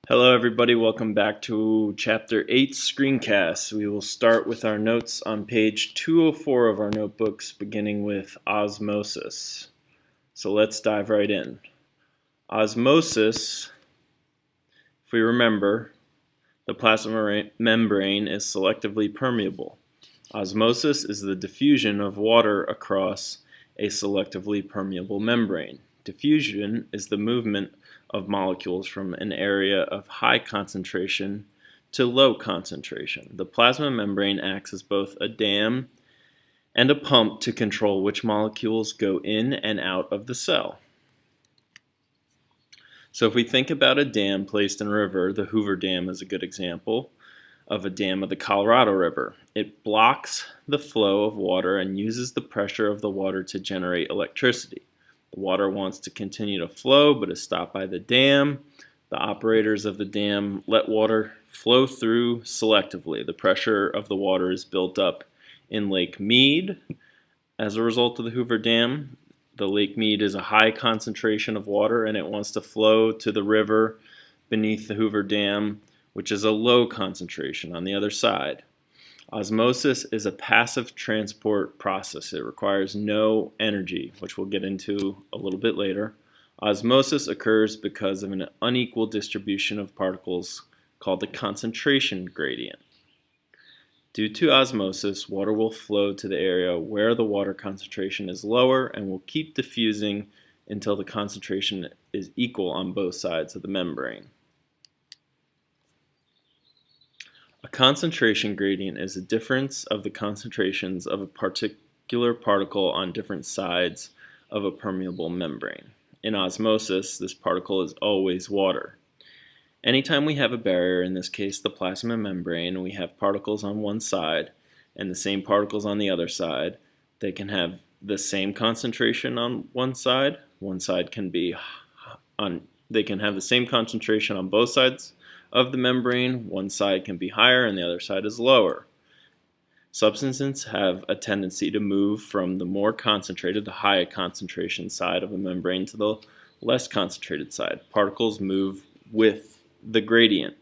Hello everybody, welcome back to Chapter 8 Screencast. We will start with our notes on page 204 of our notebooks, beginning with osmosis. So let's dive right in. Osmosis, if we remember, the plasma membrane is selectively permeable. Osmosis is the diffusion of water across a selectively permeable membrane. Diffusion is the movement of molecules from an area of high concentration to low concentration. The plasma membrane acts as both a dam and a pump to control which molecules go in and out of the cell. So if we think about a dam placed in a river, the Hoover Dam is a good example of a dam of the Colorado River. It blocks the flow of water and uses the pressure of the water to generate electricity. The water wants to continue to flow but is stopped by the dam. The operators of the dam let water flow through selectively. The pressure of the water is built up in Lake Mead as a result of the Hoover Dam. The Lake Mead is a high concentration of water and it wants to flow to the river beneath the Hoover Dam, which is a low concentration on the other side. Osmosis is a passive transport process. It requires no energy, which we'll get into a little bit later. Osmosis occurs because of an unequal distribution of particles called the concentration gradient. Due to osmosis, water will flow to the area where the water concentration is lower and will keep diffusing until the concentration is equal on both sides of the membrane. A concentration gradient is a difference of the concentrations of a particular particle on different sides of a permeable membrane. In osmosis, this particle is always water. Anytime we have a barrier, in this case the plasma membrane, and we have particles on one side and the same particles on the other side, they can have the same concentration on one side. They can have the same concentration on both sides of the membrane. One side can be higher and the other side is lower. Substances have a tendency to move from the more concentrated, the high concentration side of a membrane to the less concentrated side. Particles move with the gradient,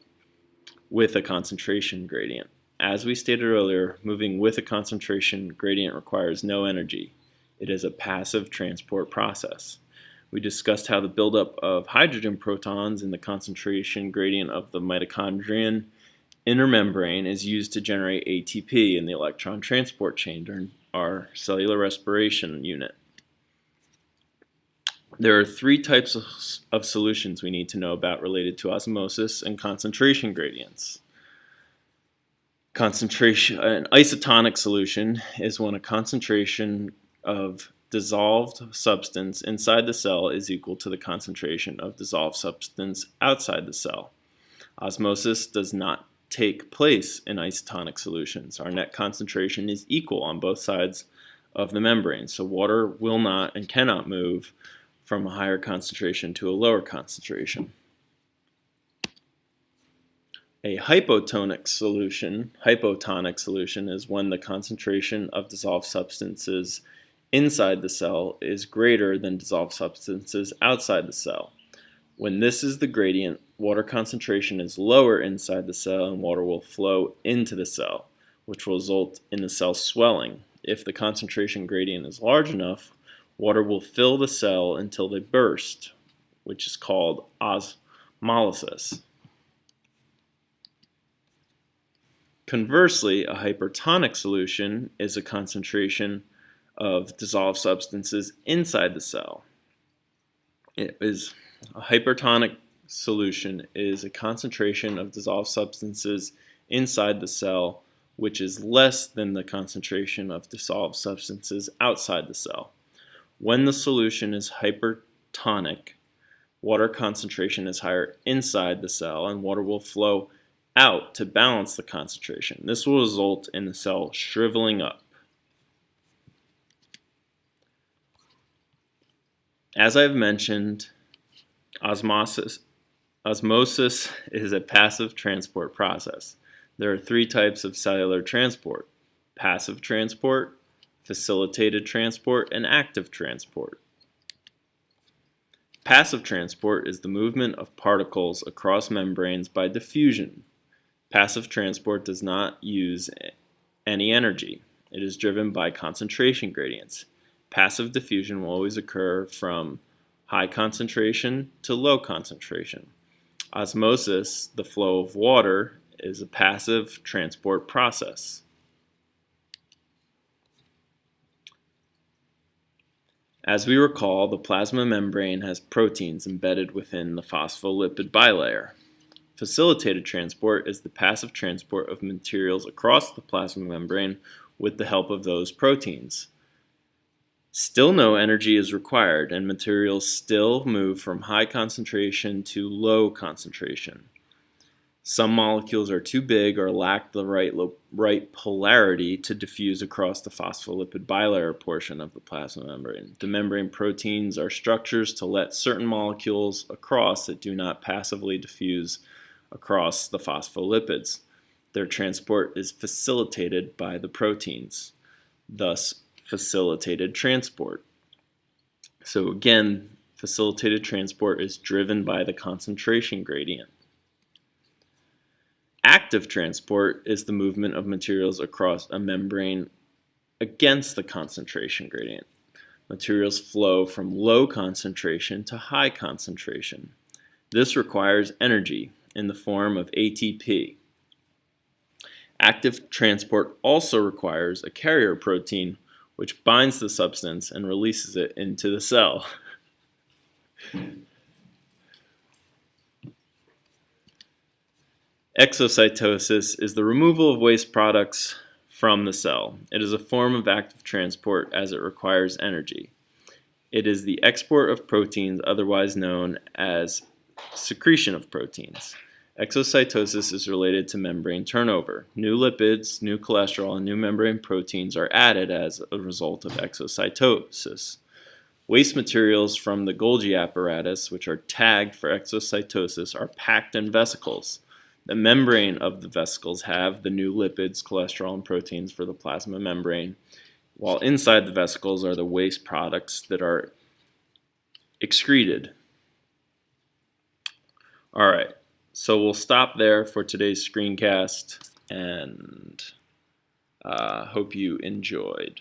with a concentration gradient. As we stated earlier, moving with a concentration gradient requires no energy. It is a passive transport process. We discussed how the buildup of hydrogen protons in the concentration gradient of the mitochondrial inner membrane is used to generate ATP in the electron transport chain during our cellular respiration unit. There are three types of solutions we need to know about related to osmosis and concentration gradients. An isotonic solution is when a concentration of dissolved substance inside the cell is equal to the concentration of dissolved substance outside the cell. Osmosis does not take place in isotonic solutions. Our net concentration is equal on both sides of the membrane, so water will not and cannot move from a higher concentration to a lower concentration. A hypotonic solution is when the concentration of dissolved substances inside the cell is greater than dissolved substances outside the cell. When this is the gradient, water concentration is lower inside the cell and water will flow into the cell, which will result in the cell swelling. If the concentration gradient is large enough, water will fill the cell until they burst, which is called osmolysis. Conversely, a hypertonic solution is a concentration of dissolved substances inside the cell. A hypertonic solution is a concentration of dissolved substances inside the cell which is less than the concentration of dissolved substances outside the cell. When the solution is hypertonic, water concentration is higher inside the cell and water will flow out to balance the concentration. This will result in the cell shriveling up. As I've mentioned, osmosis is a passive transport process. There are three types of cellular transport: passive transport, facilitated transport, and active transport. Passive transport is the movement of particles across membranes by diffusion. Passive transport does not use any energy. It is driven by concentration gradients. Passive diffusion will always occur from high concentration to low concentration. Osmosis, the flow of water, is a passive transport process. As we recall, the plasma membrane has proteins embedded within the phospholipid bilayer. Facilitated transport is the passive transport of materials across the plasma membrane with the help of those proteins. Still no energy is required, and materials still move from high concentration to low concentration. Some molecules are too big or lack the right polarity to diffuse across the phospholipid bilayer portion of the plasma membrane. The membrane proteins are structures to let certain molecules across that do not passively diffuse across the phospholipids. Their transport is facilitated by the proteins, thus facilitated transport. So again, facilitated transport is driven by the concentration gradient. Active transport is the movement of materials across a membrane against the concentration gradient. Materials flow from low concentration to high concentration. This requires energy in the form of ATP. Active transport also requires a carrier protein which binds the substance and releases it into the cell. Exocytosis is the removal of waste products from the cell. It is a form of active transport as it requires energy. It is the export of proteins, otherwise known as secretion of proteins. Exocytosis is related to membrane turnover. New lipids, new cholesterol, and new membrane proteins are added as a result of exocytosis. Waste materials from the Golgi apparatus, which are tagged for exocytosis, are packed in vesicles. The membrane of the vesicles have the new lipids, cholesterol, and proteins for the plasma membrane, while inside the vesicles are the waste products that are excreted. All right, so we'll stop there for today's screencast, and hope you enjoyed.